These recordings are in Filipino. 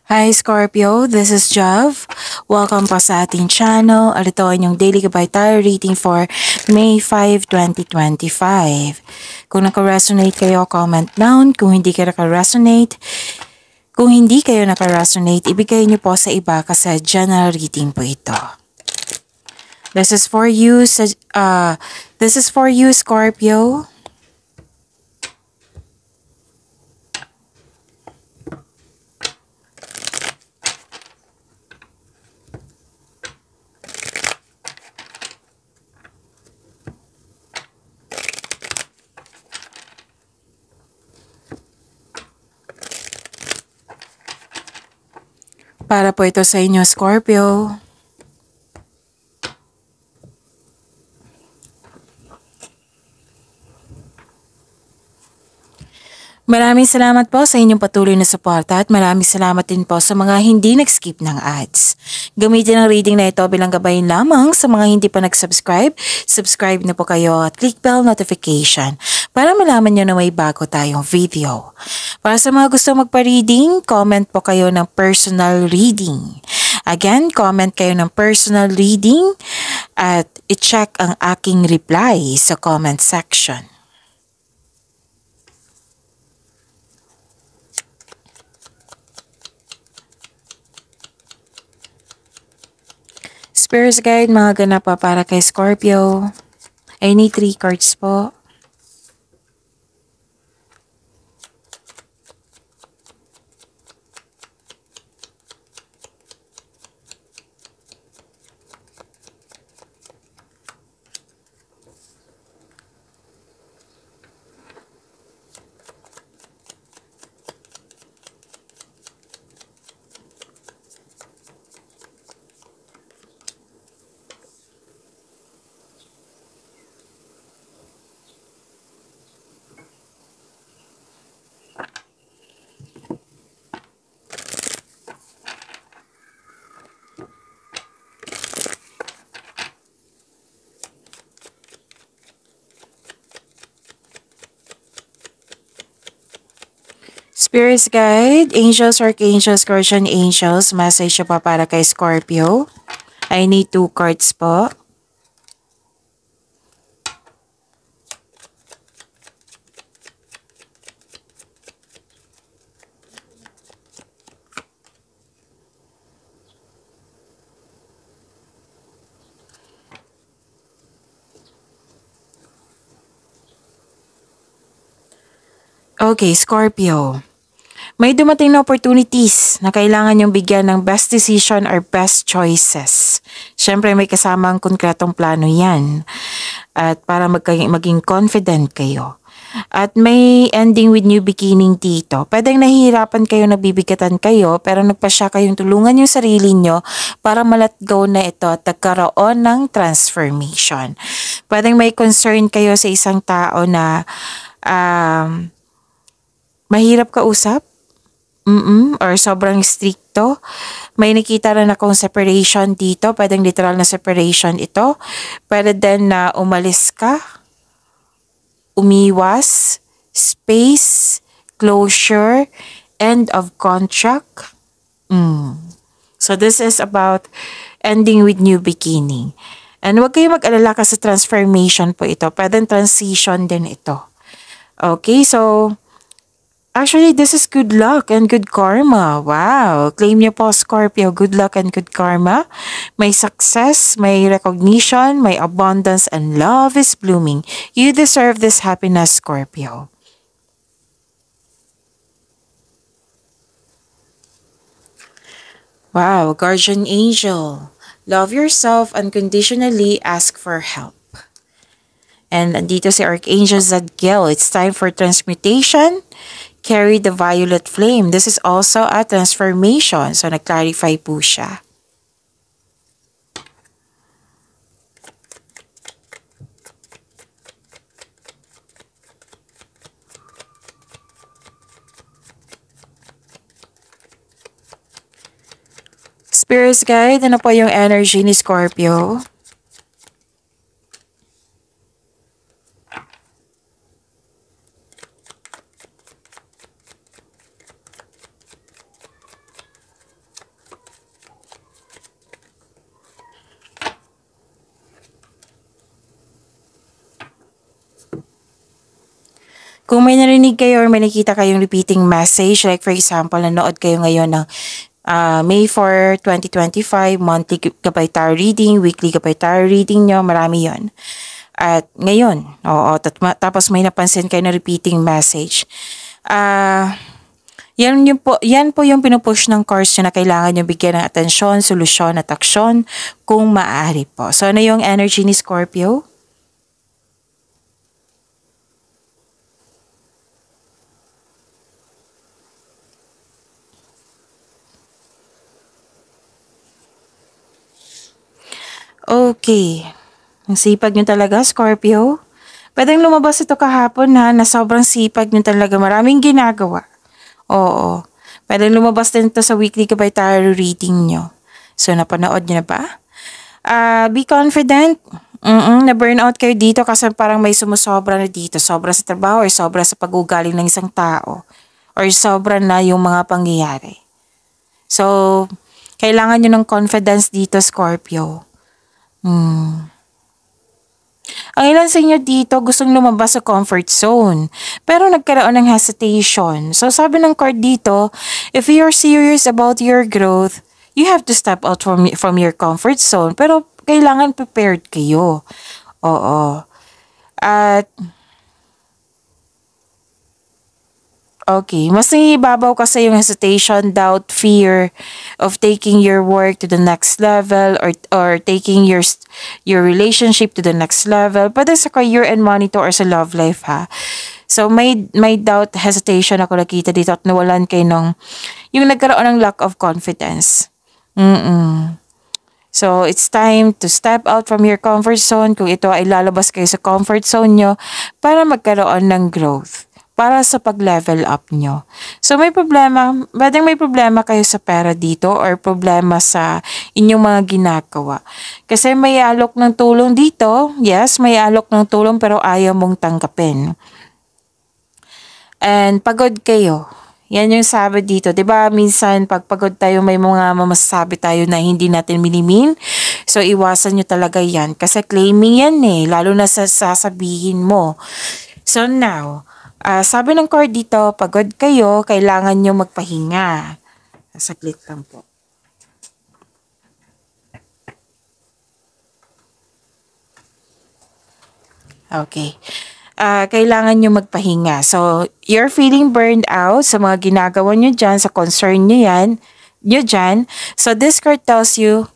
Hi Scorpio, this is Jav. Welcome po sa ating channel. Ito ang inyong daily gabay tarot reading for May 5, 2025. Kung naka-resonate kayo, comment down. Kung hindi kayo naka-resonate, ibigay niyo po sa iba kasi general reading po ito. This is for you, Scorpio. Para po ito sa inyo, Scorpio. Maraming salamat po sa inyong patuloy na suporta at maraming salamat din po sa mga hindi nag-skip ng ads. Gamitin ang reading na ito bilang gabayin lamang sa mga hindi pa nag-subscribe. Subscribe na po kayo at click bell notification para malaman nyo na may bago tayong video. Para sa mga gusto magpa-reading, comment po kayo ng personal reading. Again, comment kayo ng personal reading at i-check ang aking reply sa comment section. Spirits Guide, mga ganap pa para kay Scorpio. I need 3 cards po. Spirits Guide, Angels, Archangels, Guardian Angels, message pa para kay Scorpio. I need 2 cards po. Okay, Scorpio. May dumating na opportunities na kailangan yung bigyan ng best decision or best choices. Siyempre may kasamang konkretong plano yan. At para maging confident kayo. At may ending with new beginning dito. Pwedeng nahihirapan kayo, nabibigatan kayo, pero nagpasya kayong tulungan yung sarili nyo para ma-let go na ito at nagkaroon ng transformation. Pwedeng may concern kayo sa isang tao na mahirap kausap. Or sobrang stricto. May nakita rin akong separation dito. Pwedeng literal na separation ito. Pwede din na umalis ka, umiwas, space, closure, end of contract. So this is about ending with new beginning. And huwag kayo mag-alala kasi transformation po ito. Pwedeng transition din ito. Okay, so actually, this is good luck and good karma. Wow. Claim niyo po, Scorpio, good luck and good karma. May success, may recognition, may abundance, and love is blooming. You deserve this happiness, Scorpio. Wow, Guardian Angel. Love yourself unconditionally, ask for help. And dito si Archangel Zadkiel. It's time for transmutation. Carry the violet flame. This is also a transformation. So, nag-clarify po siya. Spirits Guide, ano po yung energy ni Scorpio? Kung may narinig kayo or may nakita kayong repeating message, like for example, nanood kayo ngayon ng May 4, 2025, monthly gabay tarot reading, weekly gabay tarot reading nyo, marami yon. At ngayon, oo, tapos may napansin kayo na repeating message. Yan po yung pinupush ng course nyo na kailangan nyo bigyan ng atensyon, solusyon at aksyon kung maaari po. So, ano yung energy ni Scorpio? Okay. Ang sipag nyo talaga, Scorpio. Pwedeng lumabas ito kahapon na sobrang sipag nyo talaga. Maraming ginagawa. Oo. Pwedeng lumabas din ito sa weekly gabay tarot reading nyo. So, napanood nyo na ba? Be confident. Na-burnout kayo dito kasi parang may sumusobra na dito. Sobra sa trabaho or sobra sa pag-ugaling ng isang tao. Or sobra na yung mga pangyayari. So, kailangan nyo ng confidence dito, Scorpio. Ang ilan sa inyo dito gustong lumabas sa comfort zone, pero nagkaroon ng hesitation. So sabi ng card dito, if you're serious about your growth, you have to step out from your comfort zone. Pero kailangan prepared kayo. Oo. At okay, mas naibabaw kasi yung hesitation, doubt, fear of taking your work to the next level or taking your relationship to the next level. Pwede sa career and money to or sa love life ha. So may doubt, hesitation ako nakita dito at nawalan kayo yung nagkaroon ng lack of confidence. So it's time to step out from your comfort zone kung ito ay lalabas kayo sa comfort zone nyo para magkaroon ng growth. Para sa pag-level up nyo. So pwedeng may problema kayo sa pera dito or problema sa inyong mga ginagawa. Kasi may alok ng tulong dito, yes, may alok ng tulong pero ayaw mong tanggapin. And pagod kayo. Yan yung sabi dito. 'Di ba minsan pag pagod tayo may mga masasabi tayo na hindi natin minimin. So iwasan nyo talaga yan. Kasi claiming yan lalo na sa sasabihin mo. So now, sabi ng card dito, pagod kayo, kailangan nyo magpahinga. Saglit lang po. Okay. Kailangan nyo magpahinga. So, you're feeling burned out sa mga ginagawa nyo dyan, sa concern nyo dyan. So, this card tells you,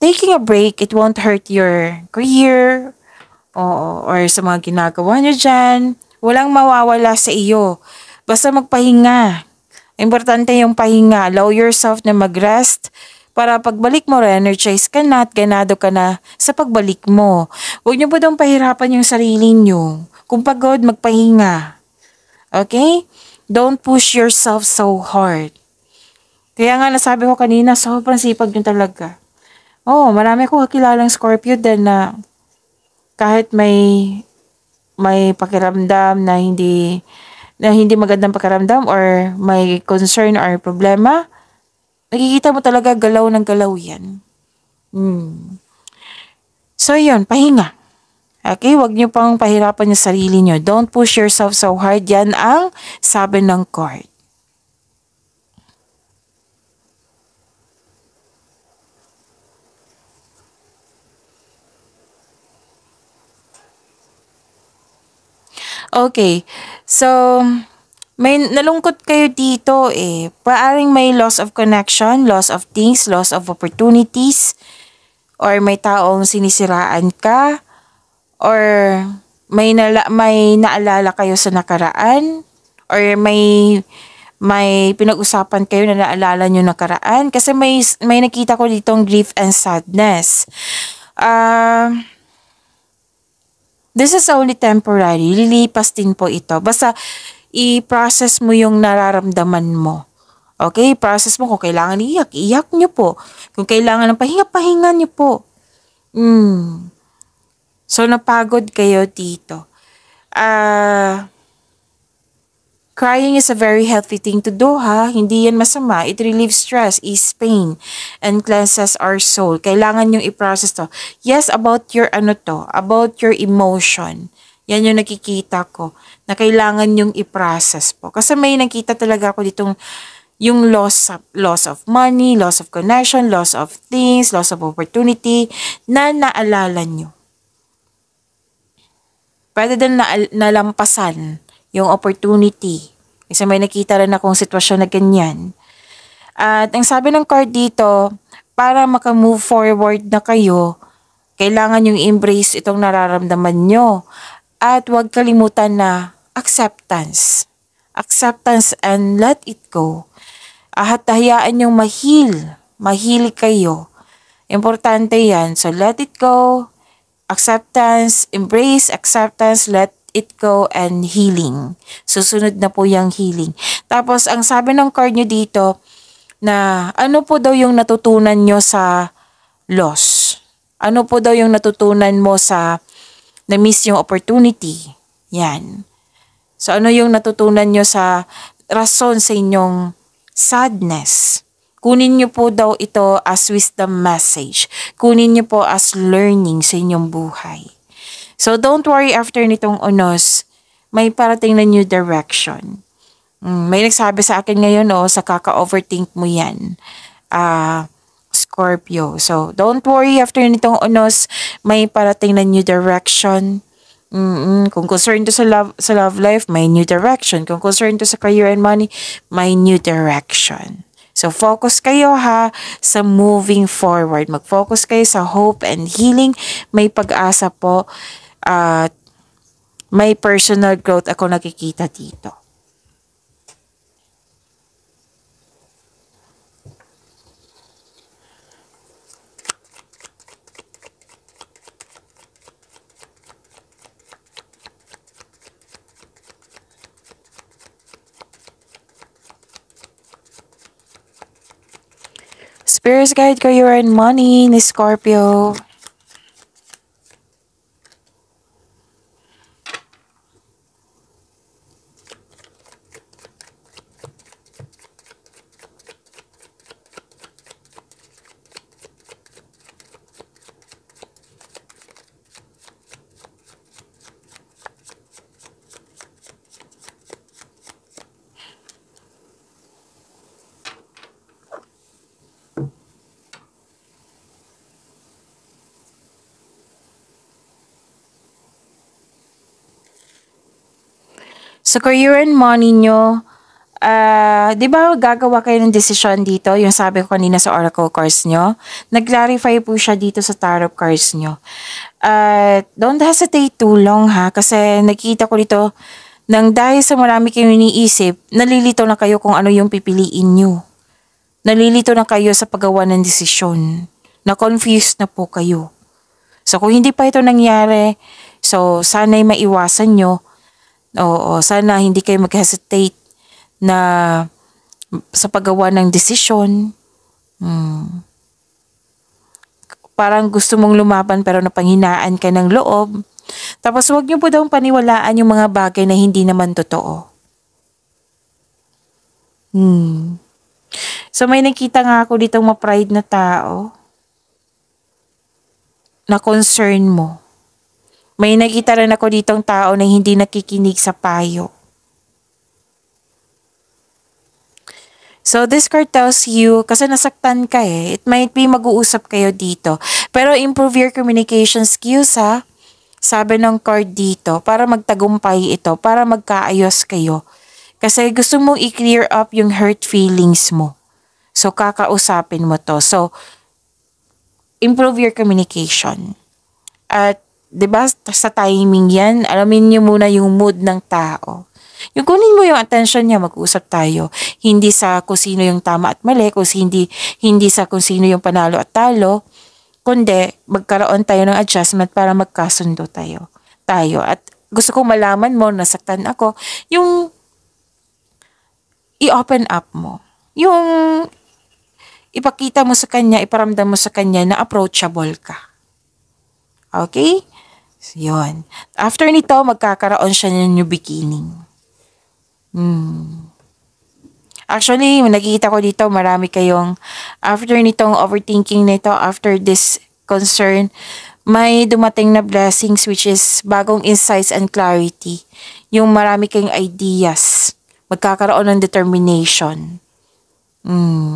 taking a break, it won't hurt your career, or sa mga ginagawa nyo dyan. Walang mawawala sa iyo. Basta magpahinga. Importante yung pahinga. Allow yourself na mag-rest para pagbalik mo, re-energize ka na at ganado ka na sa pagbalik mo. Huwag niyo po daw pahirapan yung sarili niyo. Kung pagod, magpahinga. Okay? Don't push yourself so hard. Kaya nga nasabi ko kanina, sobrang sipag nyo talaga. Marami ko kakilalang Scorpio din na kahit may pakiramdam na hindi magandang pakiramdam or may concern or problema, nakikita mo talaga galaw ng galaw yan. So yun, pahinga. Okay, wag niyo pang pahirapan yung sarili niyo. Don't push yourself so hard. Yan ang sabi ng card. Okay. So, may nalungkot kayo dito Paaring may loss of connection, loss of things, loss of opportunities, or may taong sinisiraan ka, or may naalala kayo sa nakaraan, or may pinag-usapan kayo na naalala nyo nakaraan. Kasi may nakita ko ditong grief and sadness. This is only temporary. Lilipas din po ito. Basta i-process mo yung nararamdaman mo. Okay? Process mo. Kung kailangan iyak, iyak nyo po. Kung kailangan ng pahinga, pahinga nyo po. So, napagod kayo dito. Crying is a very healthy thing to do, ha? Hindi yan masama. It relieves stress, ease pain, and cleanses our soul. Kailangan yung i-process to. Yes, about your about your emotion. Yan yung nakikita ko na kailangan yung i-process po. Kasi may nakita talaga ako ditong yung loss of money, loss of connection, loss of things, loss of opportunity na naalala nyo. Pwede din nalampasan yung opportunity. Kasi may nakita rin akong sitwasyon na ganyan. At ang sabi ng card dito, para maka-move forward na kayo, kailangan yung embrace itong nararamdaman nyo. At huwag kalimutan na acceptance. Acceptance and let it go. At hayaan yung mahil kayo. Importante yan. So let it go, acceptance, embrace, acceptance, let it go, and healing. Susunod na po yung healing. Tapos, ang sabi ng card nyo dito, na ano po daw yung natutunan nyo sa loss? Ano po daw yung natutunan mo sa na-miss yung opportunity? Yan. So, ano yung natutunan nyo sa rason sa inyong sadness? Kunin nyo po daw ito as wisdom message. Kunin nyo po as learning sa inyong buhay. So, don't worry after nitong unos, may parating na new direction. May nagsabi sa akin ngayon, sa kaka-overthink mo yan. Scorpio. So, don't worry after nitong unos, may parating na new direction. Kung concerned to sa love life, may new direction. Kung concerned to sa career and money, may new direction. So, focus kayo sa moving forward. Mag-focus kayo sa hope and healing. May pag-asa po at may personal growth ako nakikita dito. Spirits guide career and money ni Scorpio. Sa career and money nyo, di ba gagawa kayo ng desisyon dito? Yung sabi ko kanina sa oracle cards nyo. Nag-clarify po siya dito sa tarot cards nyo. Don't hesitate too long kasi nakita ko dito, nang dahil sa marami kayong iniisip, nalilito na kayo kung ano yung pipiliin nyo. Nalilito na kayo sa paggawa ng desisyon. Na-confused na po kayo. So kung hindi pa ito nangyari, so sana'y maiwasan nyo. Oo, sana hindi kayo mag-hesitate na sa paggawa ng desisyon. Parang gusto mong lumaban pero napanghinaan ka ng loob. Tapos huwag niyo po daw paniwalaan yung mga bagay na hindi naman totoo. So may nakita nga ako ditong ma-pride na tao na concern mo. May nakita rin ako ditong tao na hindi nakikinig sa payo. So this card tells you, kasi nasaktan ka it might be mag-uusap kayo dito. Pero improve your communication skills Sabi ng card dito, para magtagumpay ito, para magkaayos kayo. Kasi gusto mong i-clear up yung hurt feelings mo. So kakausapin mo to. So improve your communication. At 'di ba sa timing yan, alamin niyo muna yung mood ng tao. Yung kunin mo yung attention niya, mag-usap tayo. Hindi sa kung sino yung tama at mali, hindi sa kung sino yung panalo at talo, kundi magkaroon tayo ng adjustment para magkasundo tayo. At gusto kong malaman mo, nasaktan ako, yung i-open up mo. Yung ipakita mo sa kanya, iparamdam mo sa kanya na approachable ka. Okay? So, yun. After nito, magkakaroon siya ng new beginning. Actually, nakikita ko dito, marami kayong, after nitong overthinking nito, after this concern, may dumating na blessings which is bagong insights and clarity. Yung marami kayong ideas. Magkakaroon ng determination.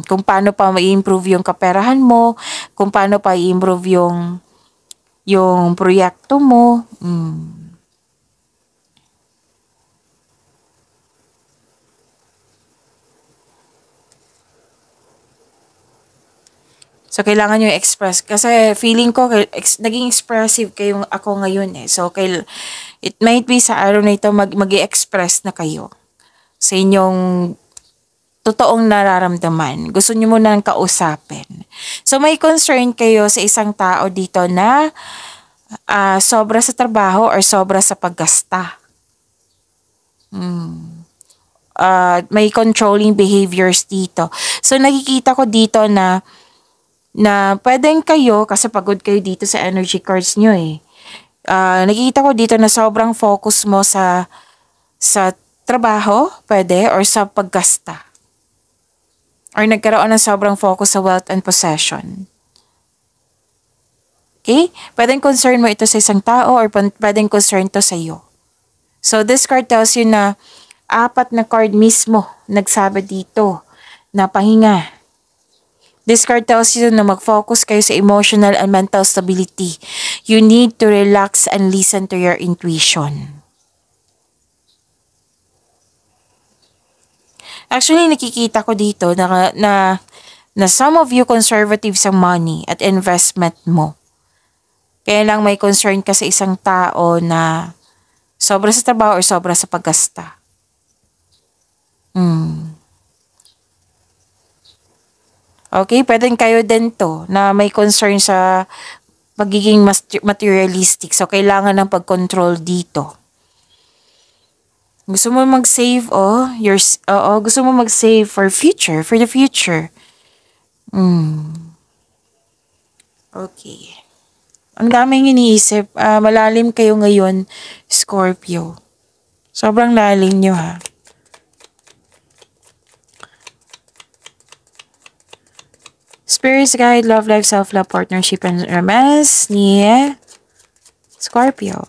Kung paano pa ma-improve yung kaperahan mo, kung paano pa i-improve yung proyekto mo. So, kailangan nyo express. Kasi feeling ko, naging expressive kayong ako ngayon eh. So, it might be sa araw na ito, mag-i-express na kayo sa inyong totoong nararamdaman. Gusto nyo mo nang kausapin. So, may concern kayo sa isang tao dito na sobra sa trabaho or sobra sa paggasta. May controlling behaviors dito. So, nakikita ko dito na pwedeng kayo, kasi pagod kayo dito sa energy cards nyo eh. Nakikita ko dito na sobrang focus mo sa trabaho, pwede, or sa paggasta. Or nagkaroon ng sobrang focus sa wealth and possession. Okay? Pwedeng concern mo ito sa isang tao or pwedeng concern to sa iyo. So, this card tells you na 4 na card mismo nagsabi dito na pahinga. This card tells you na mag-focus kayo sa emotional and mental stability. You need to relax and listen to your intuition. Actually, nakikita ko dito na some of you conservative sa money at investment mo. Kaya lang may concern ka sa isang tao na sobra sa trabaho or sobra sa paggasta. Okay, pwedeng kayo din to na may concern sa pagiging materialistic. So, kailangan ng pag-control dito. Gusto mo mag-save, gusto mo mag-save for the future. Okay. Ang daming iniisip. Malalim kayo ngayon, Scorpio. Sobrang lalim nyo ha. Spirits guide, love life, self-love, partnership, and romance ni Scorpio.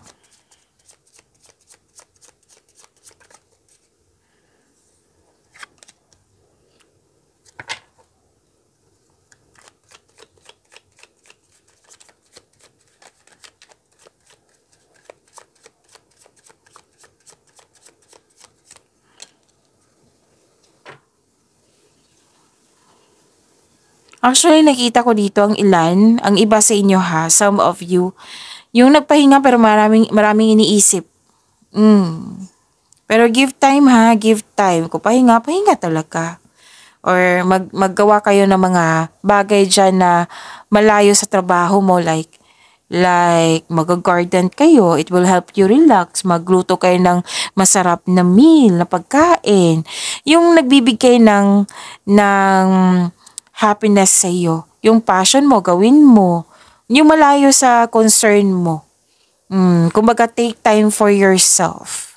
Actually, nakita ko dito ang iba sa inyo ha, some of you, yung nagpahinga pero maraming iniisip. Pero give time ha, give time. Kung pahinga talaga. Or maggawa kayo ng mga bagay dyan na malayo sa trabaho mo, like mag-garden kayo, it will help you relax. Magluto kayo ng masarap na meal, na pagkain. Yung nagbibigay ng happiness sa iyo. Yung passion mo, gawin mo. Yung malayo sa concern mo. Kumbaga, take time for yourself.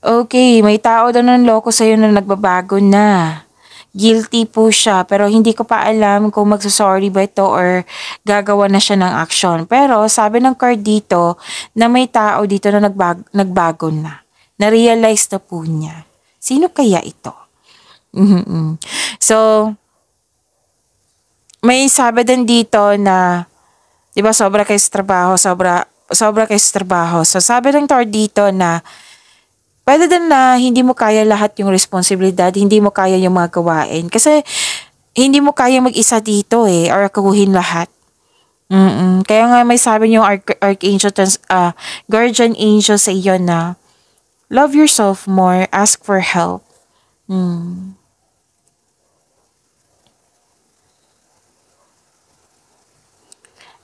Okay, may tao daw ng loko sa'yo na nagbabago na. Guilty po siya, pero hindi ko pa alam kung magsasorry ba ito or gagawa na siya ng action. Pero sabi ng card dito na may tao dito na nagbago na. Na-realize na po niya. Sino kaya ito? So, may sabi din dito na, di ba, sobra kayo sa trabaho, sobra kayo sa trabaho. So, sabi ng card dito na, pwede din na hindi mo kaya lahat yung responsibilidad, hindi mo kaya yung mga gawain. Kasi, hindi mo kaya mag-isa dito or kukuhin lahat. Kaya nga may sabi yung Archangel, Guardian Angel sa iyo na, love yourself more, ask for help.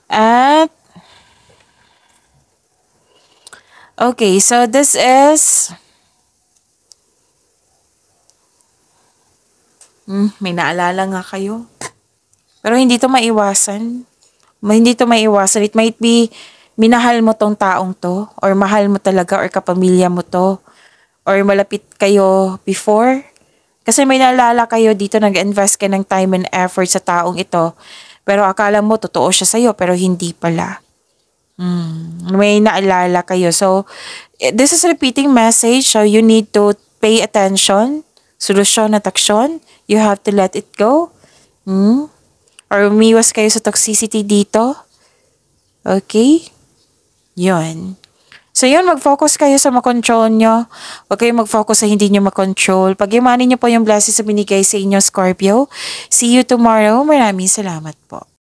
At, okay, so this is, may naalala nga kayo. Pero hindi to maiwasan. Hindi to maiwasan. It might be, minahal mo tong taong to, or mahal mo talaga, or kapamilya mo to, or malapit kayo before, Kasi may naalala kayo dito, nag-invest ka ng time and effort sa taong ito. Pero akala mo totoo siya sa'yo, pero hindi pala. May naalala kayo. So, this is a repeating message. So, you need to pay attention. Solusyon at aksyon. You have to let it go. Or umiwas kayo sa toxicity dito. Okay? Yun. So yun, mag-focus kayo sa makontrol nyo. Huwag kayo mag-focus sa hindi nyo makontrol. Pag-imanin nyo po yung blessings sa binigay sa inyo, Scorpio. See you tomorrow. Maraming salamat po.